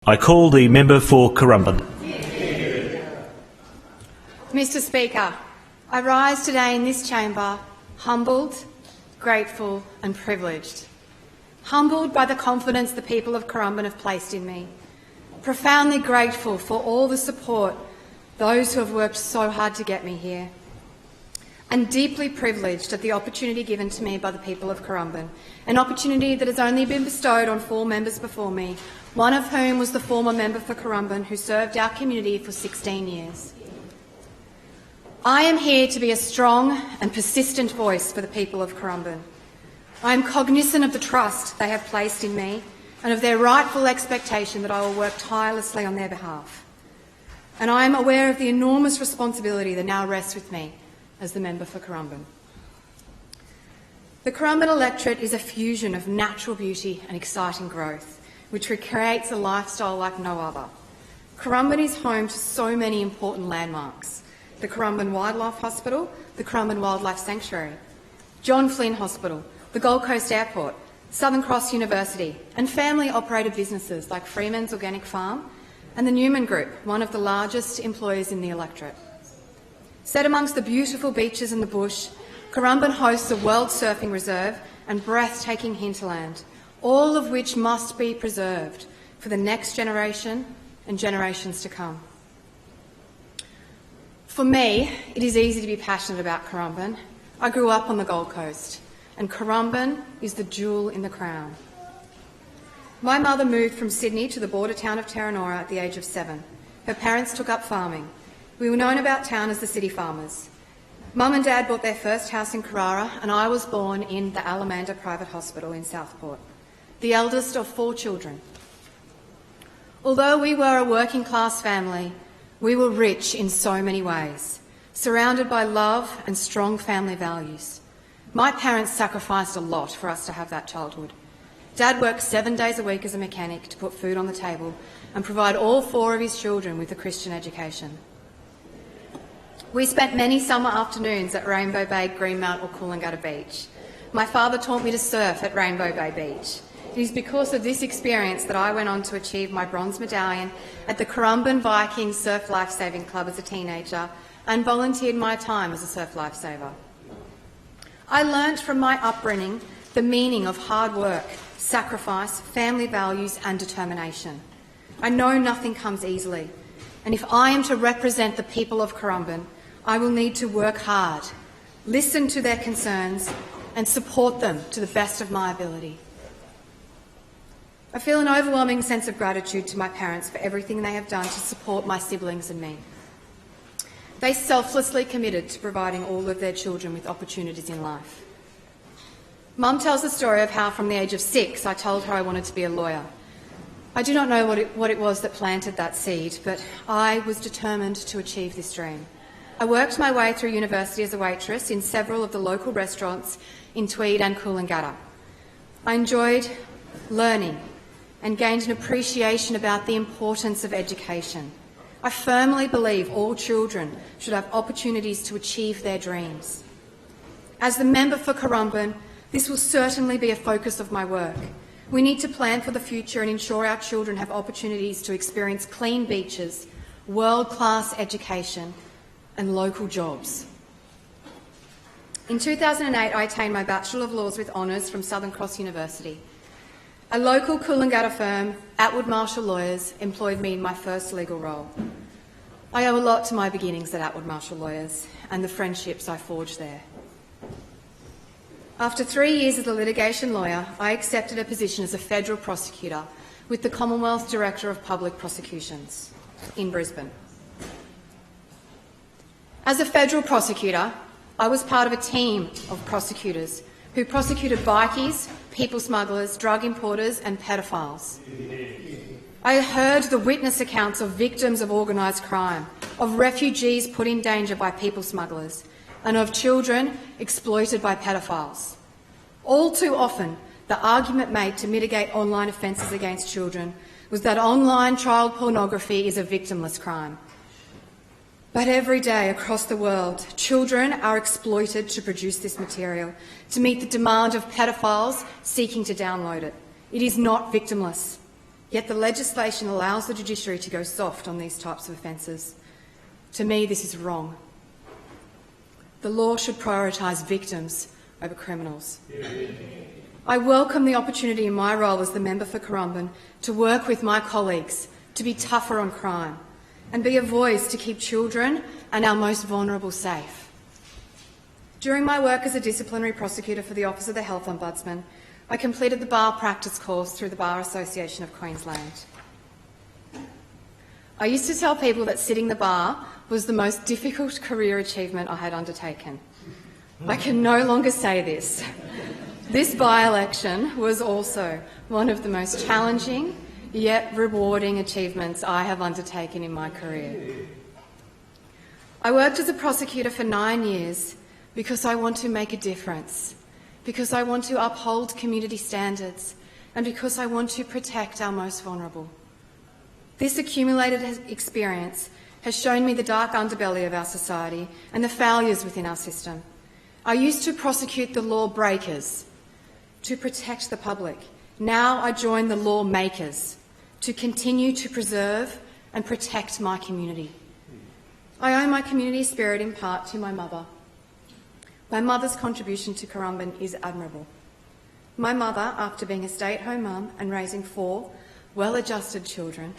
I call the member for Currumbin. Mr Speaker, I rise today in this chamber humbled, grateful and privileged. Humbled by the confidence the people of Currumbin have placed in me. Profoundly grateful for all the support those who have worked so hard to get me here. And deeply privileged at the opportunity given to me by the people of Currumbin, an opportunity that has only been bestowed on 4 members before me, one of whom was the former member for Currumbin who served our community for 16 years. I am here to be a strong and persistent voice for the people of Currumbin. I am cognizant of the trust they have placed in me and of their rightful expectation that I will work tirelessly on their behalf. And I am aware of the enormous responsibility that now rests with me as the member for Currumbin. The Currumbin electorate is a fusion of natural beauty and exciting growth, which recreates a lifestyle like no other. Currumbin is home to so many important landmarks: the Currumbin Wildlife Hospital, the Currumbin Wildlife Sanctuary, John Flynn Hospital, the Gold Coast Airport, Southern Cross University, and family-operated businesses like Freeman's Organic Farm and the Newman Group, one of the largest employers in the electorate. Set amongst the beautiful beaches and the bush, Currumbin hosts a World Surfing Reserve and breathtaking hinterland, all of which must be preserved for the next generation and generations to come. For me, it is easy to be passionate about Currumbin. I grew up on the Gold Coast, and Currumbin is the jewel in the crown. My mother moved from Sydney to the border town of Terranora at the age of 7. Her parents took up farming. We were known about town as the City Farmers. Mum and Dad bought their first house in Carrara, and I was born in the Alamanda Private Hospital in Southport, the eldest of 4 children. Although we were a working-class family, we were rich in so many ways, surrounded by love and strong family values. My parents sacrificed a lot for us to have that childhood. Dad worked 7 days a week as a mechanic to put food on the table and provide all 4 of his children with a Christian education. We spent many summer afternoons at Rainbow Bay, Greenmount or Coolangatta Beach. My father taught me to surf at Rainbow Bay Beach. It is because of this experience that I went on to achieve my bronze medallion at the Currumbin Viking Surf Lifesaving Club as a teenager and volunteered my time as a surf lifesaver. I learnt from my upbringing the meaning of hard work, sacrifice, family values and determination. I know nothing comes easily, and if I am to represent the people of Currumbin, I will need to work hard, listen to their concerns and support them to the best of my ability. I feel an overwhelming sense of gratitude to my parents for everything they have done to support my siblings and me. They selflessly committed to providing all of their children with opportunities in life. Mum tells the story of how from the age of 6 I told her I wanted to be a lawyer. I do not know what it was that planted that seed, but I was determined to achieve this dream. I worked my way through university as a waitress in several of the local restaurants in Tweed and Coolangatta. I enjoyed learning and gained an appreciation about the importance of education. I firmly believe all children should have opportunities to achieve their dreams. As the member for Currumbin, this will certainly be a focus of my work. We need to plan for the future and ensure our children have opportunities to experience clean beaches, world-class education and local jobs. In 2008, I attained my Bachelor of Laws with honours from Southern Cross University. A local Coolangatta firm, Atwood Marshall Lawyers, employed me in my first legal role. I owe a lot to my beginnings at Atwood Marshall Lawyers and the friendships I forged there. After 3 years as a litigation lawyer, I accepted a position as a federal prosecutor with the Commonwealth Director of Public Prosecutions in Brisbane. As a federal prosecutor, I was part of a team of prosecutors who prosecuted bikies, people smugglers, drug importers and pedophiles. I heard the witness accounts of victims of organised crime, of refugees put in danger by people smugglers, and of children exploited by pedophiles. All too often, the argument made to mitigate online offences against children was that online child pornography is a victimless crime. But every day across the world, children are exploited to produce this material, to meet the demand of pedophiles seeking to download it. It is not victimless. Yet the legislation allows the judiciary to go soft on these types of offences. To me, this is wrong. The law should prioritise victims over criminals. I welcome the opportunity in my role as the member for Currumbin to work with my colleagues to be tougher on crime and be a voice to keep children and our most vulnerable safe. During my work as a disciplinary prosecutor for the Office of the Health Ombudsman, I completed the bar practice course through the Bar Association of Queensland. I used to tell people that sitting the bar was the most difficult career achievement I had undertaken. I can no longer say this. This by-election was also one of the most challenging yet rewarding achievements I have undertaken in my career. I worked as a prosecutor for 9 years because I want to make a difference, because I want to uphold community standards, and because I want to protect our most vulnerable. This accumulated experience has shown me the dark underbelly of our society and the failures within our system. I used to prosecute the law breakers to protect the public. Now I join the law makers to continue to preserve and protect my community. I owe my community spirit in part to my mother. My mother's contribution to Currumbin is admirable. My mother, after being a stay-at-home mum and raising 4 well-adjusted children,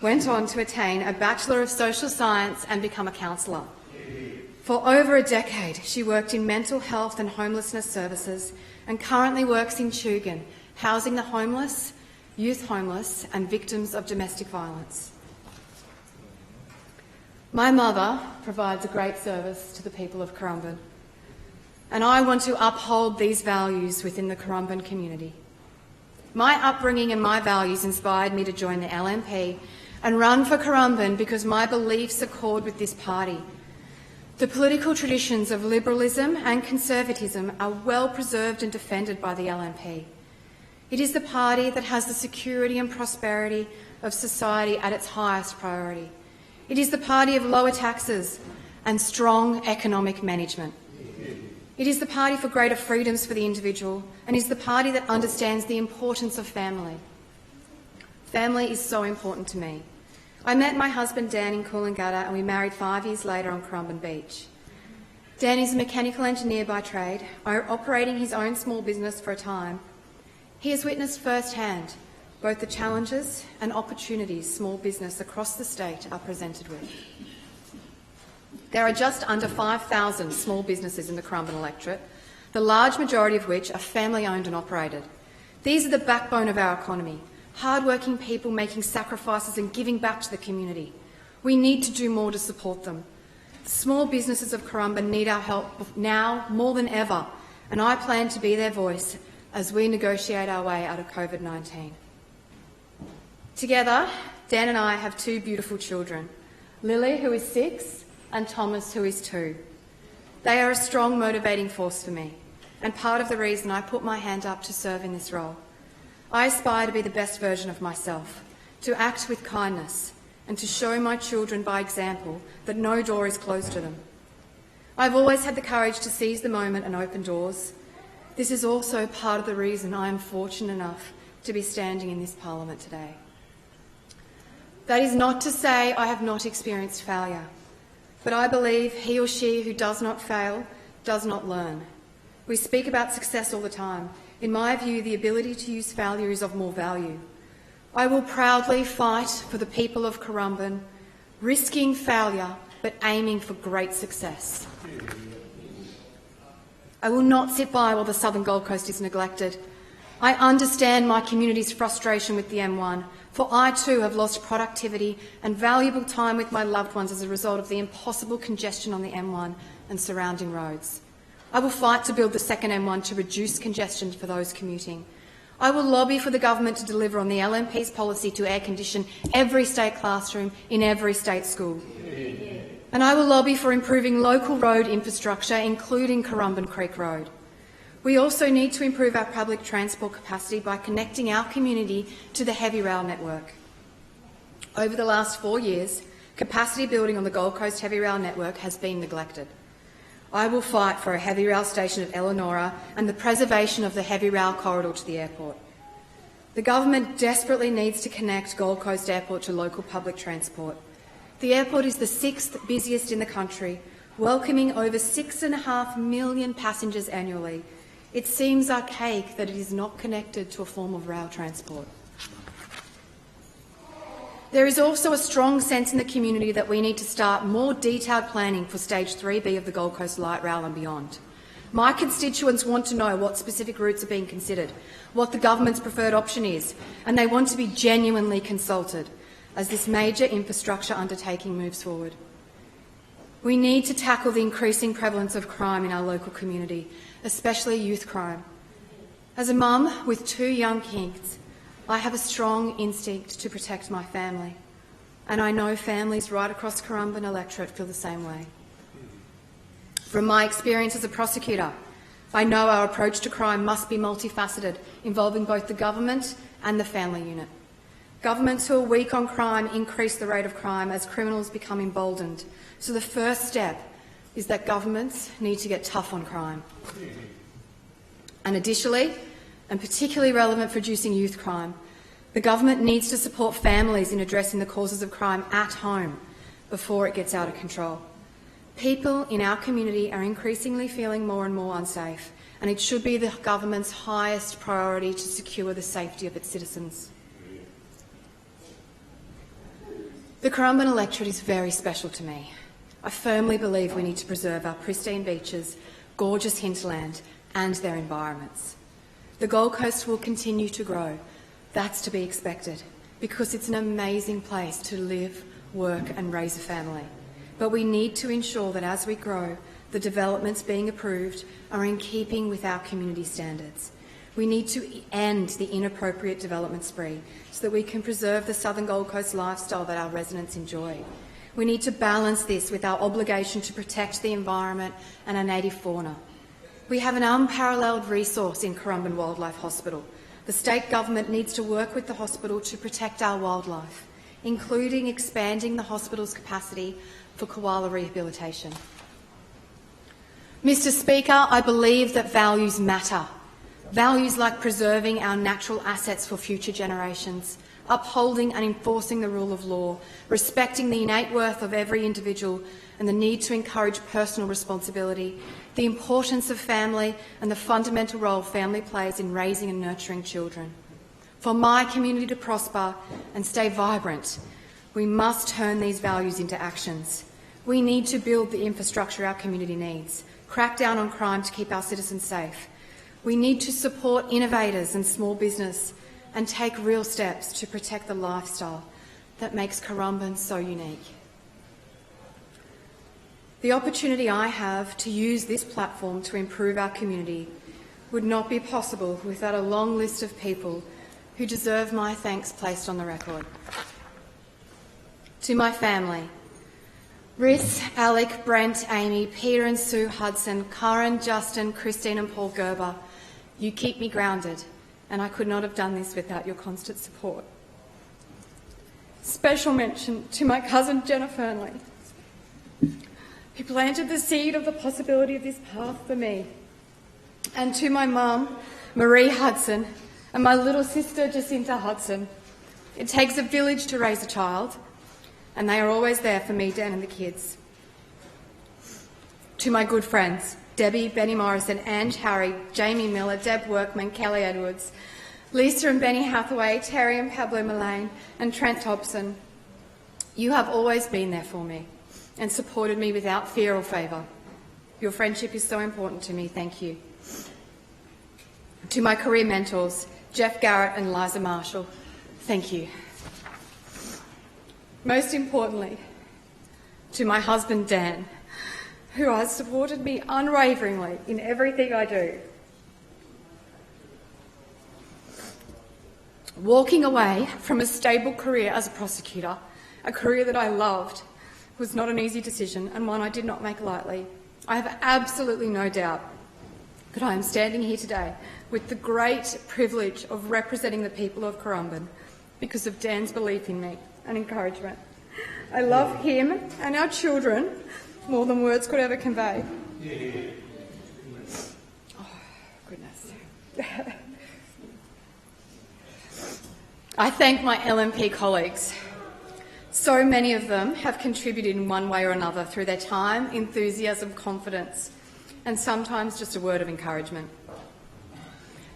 went on to attain a Bachelor of Social Science and become a counsellor. For over a decade, she worked in mental health and homelessness services and currently works in Chugan, housing the homeless, youth homeless and victims of domestic violence. My mother provides a great service to the people of Currumbin, and I want to uphold these values within the Currumbin community. My upbringing and my values inspired me to join the LNP and run for Currumbin because my beliefs accord with this party. The political traditions of liberalism and conservatism are well preserved and defended by the LNP. It is the party that has the security and prosperity of society at its highest priority. It is the party of lower taxes and strong economic management. It is the party for greater freedoms for the individual and is the party that understands the importance of family. Family is so important to me. I met my husband Dan in Coolangatta and we married 5 years later on Currumbin Beach. Dan is a mechanical engineer by trade, operating his own small business for a time. He has witnessed firsthand both the challenges and opportunities small business across the state are presented with. There are just under 5,000 small businesses in the Currumbin electorate, the large majority of which are family-owned and operated. These are the backbone of our economy, hard-working people making sacrifices and giving back to the community. We need to do more to support them. The small businesses of Currumbin need our help now more than ever, and I plan to be their voice as we negotiate our way out of COVID-19. Together, Dan and I have 2 beautiful children, Lily, who is 6, and Thomas, who is 2. They are a strong motivating force for me, and part of the reason I put my hand up to serve in this role. I aspire to be the best version of myself, to act with kindness, and to show my children by example that no door is closed to them. I've always had the courage to seize the moment and open doors. This is also part of the reason I am fortunate enough to be standing in this Parliament today. That is not to say I have not experienced failure, but I believe he or she who does not fail does not learn. We speak about success all the time. In my view, the ability to use failure is of more value. I will proudly fight for the people of Currumbin, risking failure but aiming for great success. I will not sit by while the southern Gold Coast is neglected. I understand my community's frustration with the M1, for I too have lost productivity and valuable time with my loved ones as a result of the impossible congestion on the M1 and surrounding roads. I will fight to build the second M1 to reduce congestion for those commuting. I will lobby for the government to deliver on the LNP's policy to air condition every state classroom in every state school. And I will lobby for improving local road infrastructure, including Currumbin Creek Road. We also need to improve our public transport capacity by connecting our community to the heavy rail network. Over the last 4 years, capacity building on the Gold Coast heavy rail network has been neglected. I will fight for a heavy rail station at Eleonora and the preservation of the heavy rail corridor to the airport. The government desperately needs to connect Gold Coast Airport to local public transport. The airport is the 6th busiest in the country, welcoming over 6.5 million passengers annually. It seems archaic that it is not connected to a form of rail transport. There is also a strong sense in the community that we need to start more detailed planning for Stage 3B of the Gold Coast Light Rail and beyond. My constituents want to know what specific routes are being considered, what the government's preferred option is, and they want to be genuinely consulted as this major infrastructure undertaking moves forward. We need to tackle the increasing prevalence of crime in our local community, especially youth crime. As a mum with 2 young kids, I have a strong instinct to protect my family, and I know families right across Currumbin electorate feel the same way. From my experience as a prosecutor, I know our approach to crime must be multifaceted, involving both the government and the family unit. Governments who are weak on crime increase the rate of crime as criminals become emboldened. So the first step is that governments need to get tough on crime. And additionally, and particularly relevant for reducing youth crime, the government needs to support families in addressing the causes of crime at home before it gets out of control. People in our community are increasingly feeling more and more unsafe, and it should be the government's highest priority to secure the safety of its citizens. The Currumbin electorate is very special to me. I firmly believe we need to preserve our pristine beaches, gorgeous hinterland and their environments. The Gold Coast will continue to grow. That's to be expected, because it's an amazing place to live, work and raise a family. But we need to ensure that as we grow, the developments being approved are in keeping with our community standards. We need to end the inappropriate development spree so that we can preserve the Southern Gold Coast lifestyle that our residents enjoy. We need to balance this with our obligation to protect the environment and our native fauna. We have an unparalleled resource in Currumbin Wildlife Hospital. The state government needs to work with the hospital to protect our wildlife, including expanding the hospital's capacity for koala rehabilitation. Mr. Speaker, I believe that values matter. Values like preserving our natural assets for future generations, upholding and enforcing the rule of law, respecting the innate worth of every individual and the need to encourage personal responsibility, the importance of family and the fundamental role family plays in raising and nurturing children. For my community to prosper and stay vibrant, we must turn these values into actions. We need to build the infrastructure our community needs, crack down on crime to keep our citizens safe. We need to support innovators and small business and take real steps to protect the lifestyle that makes Currumbin so unique. The opportunity I have to use this platform to improve our community would not be possible without a long list of people who deserve my thanks placed on the record. To my family, Riss, Alec, Brent, Amy, Peter and Sue Hudson, Karen, Justin, Christine and Paul Gerber, you keep me grounded, and I could not have done this without your constant support. Special mention to my cousin Jenna Fernley, who planted the seed of the possibility of this path for me, and to my mum, Marie Hudson, and my little sister Jacinta Hudson. It takes a village to raise a child, and they are always there for me, Dan and the kids. To my good friends, Debbie, Benny Morrison, Ange Harry, Jamie Miller, Deb Workman, Kelly Edwards, Lisa and Benny Hathaway, Terry and Pablo Mullane, and Trent Thompson. You have always been there for me and supported me without fear or favour. Your friendship is so important to me, thank you. To my career mentors, Jeff Garrett and Liza Marshall, thank you. Most importantly, to my husband Dan, who has supported me unwaveringly in everything I do. Walking away from a stable career as a prosecutor, a career that I loved, was not an easy decision and one I did not make lightly. I have absolutely no doubt that I am standing here today with the great privilege of representing the people of Currumbin because of Dan's belief in me and encouragement. I love him and our children more than words could ever convey. Oh, goodness. I thank my LNP colleagues. So many of them have contributed in one way or another through their time, enthusiasm, confidence, and sometimes just a word of encouragement.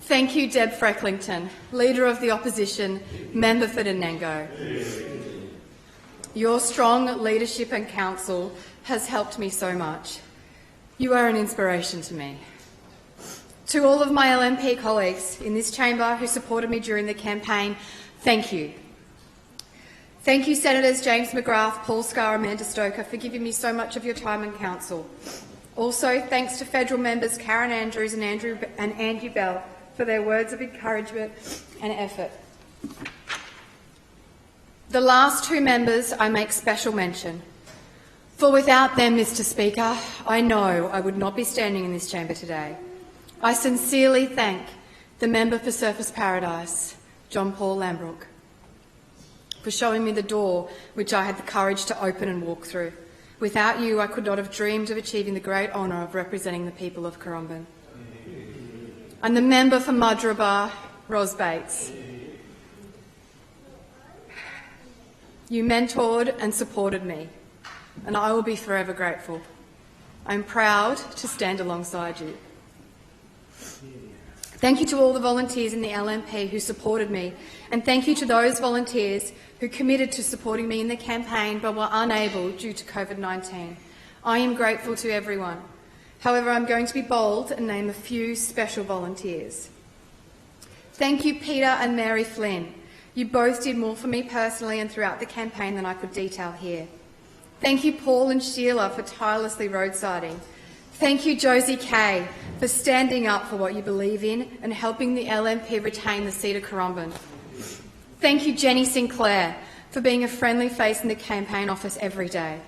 Thank you, Deb Frecklington, Leader of the Opposition, member for Denengo. Your strong leadership and counsel has helped me so much. You are an inspiration to me. To all of my LNP colleagues in this chamber who supported me during the campaign, thank you. Thank you, Senators James McGrath, Paul Scar, Amanda Stoker, for giving me so much of your time and counsel. Also, thanks to federal members Karen Andrews and Andrew Bell for their words of encouragement and effort. The last two members I make special mention, for without them, Mr Speaker, I know I would not be standing in this chamber today. I sincerely thank the member for Surfers Paradise, John Paul Lambrook, for showing me the door which I had the courage to open and walk through. Without you, I could not have dreamed of achieving the great honour of representing the people of Currumbin. And the member for Mudgeeraba, Ros Bates. You mentored and supported me, and I will be forever grateful. I'm proud to stand alongside you. Thank you to all the volunteers in the LNP who supported me, and thank you to those volunteers who committed to supporting me in the campaign but were unable due to COVID-19. I am grateful to everyone. However, I'm going to be bold and name a few special volunteers. Thank you, Peter and Mary Flynn. You both did more for me personally and throughout the campaign than I could detail here. Thank you, Paul and Sheila, for tirelessly roadsiding. Thank you, Josie Kay, for standing up for what you believe in and helping the LNP retain the seat of Currumbin. Thank you, Jenny Sinclair, for being a friendly face in the campaign office every day.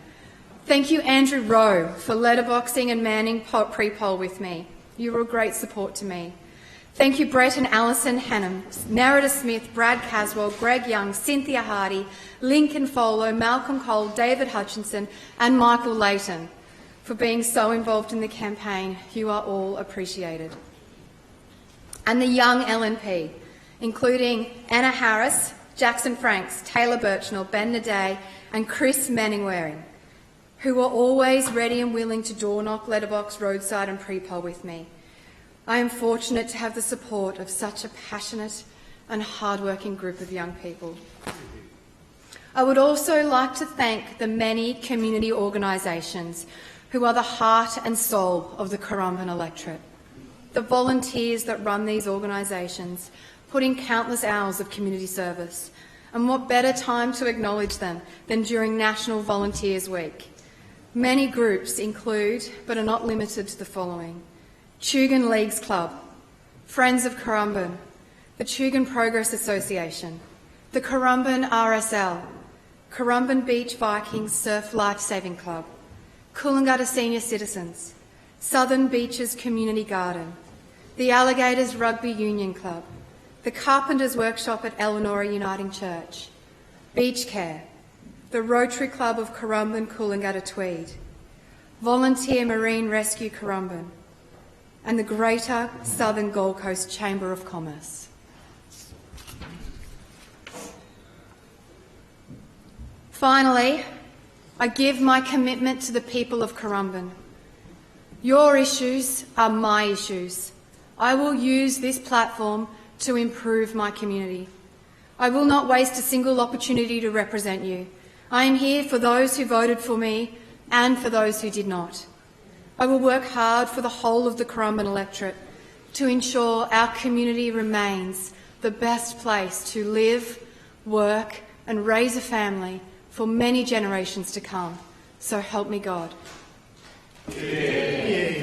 Thank you, Andrew Rowe, for letterboxing and manning pre-poll with me. You were a great support to me. Thank you, Brett and Alison Hannam, Narada Smith, Brad Caswell, Greg Young, Cynthia Hardy, Lincoln Follow, Malcolm Cole, David Hutchinson and Michael Layton for being so involved in the campaign. You are all appreciated. And the young LNP, including Anna Harris, Jackson Franks, Taylor Birchnell, Ben Naday and Chris Manningwaring, who were always ready and willing to door-knock, letterbox, roadside and pre-poll with me. I am fortunate to have the support of such a passionate and hard-working group of young people. I would also like to thank the many community organisations who are the heart and soul of the Currumbin electorate. The volunteers that run these organisations put in countless hours of community service, and what better time to acknowledge them than during National Volunteers Week. Many groups include, but are not limited to, the following: Tugun Leagues Club, Friends of Currumbin, the Tugun Progress Association, the Currumbin RSL, Currumbin Beach Vikings Surf Lifesaving Club, Coolangatta Senior Citizens, Southern Beaches Community Garden, the Alligators Rugby Union Club, the Carpenters Workshop at Eleanor Uniting Church, Beach Care, the Rotary Club of Currumbin Coolangatta Tweed, Volunteer Marine Rescue Currumbin, and the Greater Southern Gold Coast Chamber of Commerce. Finally, I give my commitment to the people of Currumbin. Your issues are my issues. I will use this platform to improve my community. I will not waste a single opportunity to represent you. I am here for those who voted for me and for those who did not. I will work hard for the whole of the Currumbin electorate to ensure our community remains the best place to live, work and raise a family for many generations to come. So help me God. Yeah.